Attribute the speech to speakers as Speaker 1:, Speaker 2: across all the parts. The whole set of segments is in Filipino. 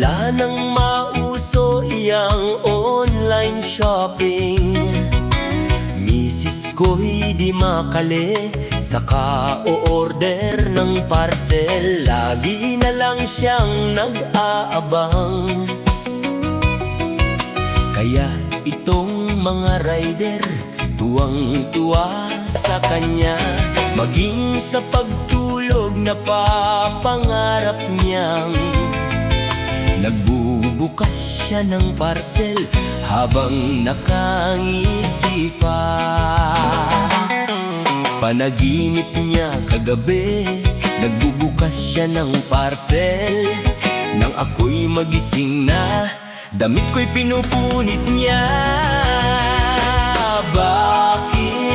Speaker 1: Mula nang mauso iyang online shopping, misis ko'y di makali sa ka-o-order ng parcel. Lagi na lang siyang nag-aabang. Kaya itong mga rider tuwang-tuwa sa kanya, maging sa pagtulog na papangarap niyang nagbubukas siya ng parcel habang nakangisi pa. Panaginip niya kagabi, nagbubukas siya ng parcel. Nang ako'y magising na, damit ko'y pinupunit niya. Bakit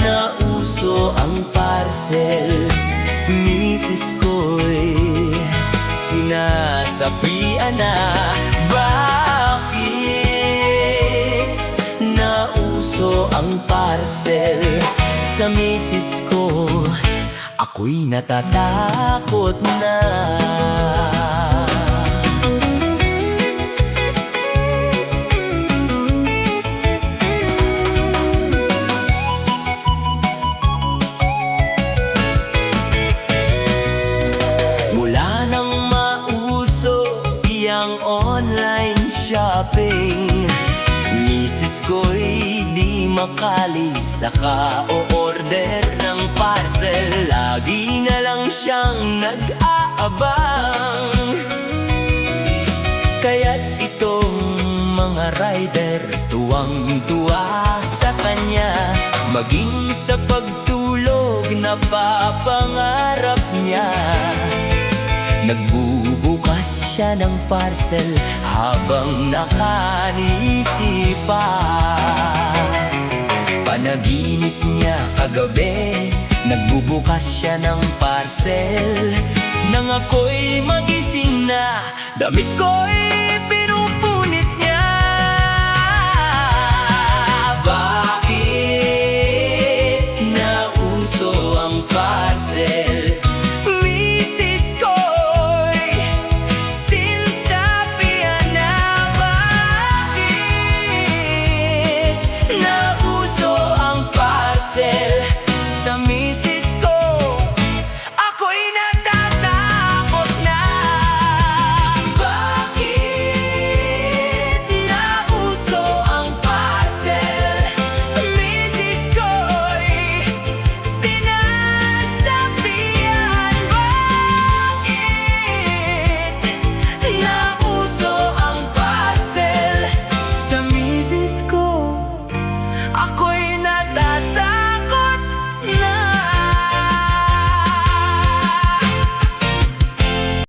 Speaker 1: nauso ang parcel? Misis ko'y sinasabihan na. Bakit nauso ang parcel? Sa misis ko ako'y natatakot na. Online shopping, misis ko'y di makali sa ka-o-order ng parcel. Lagi na lang siyang nag-aabang. Kaya't itong mga rider tuwang-tuwa sa kanya, maging sa pagtulog na papangarap niya. Nagbubukas siya ng parcel habang nakanisip pa. Panaginip niya kagabi, nagbubukas siya ng parcel. Nang ako'y magising na, damit ko'y pinupunit niya. Bakit nauso ang parcel? Sa misis ko ako'y natatakot na. Bakit nauso ang parcel? Misis ko'y sinasabihan. Bakit nauso ang parcel? Sa misis ko ako'y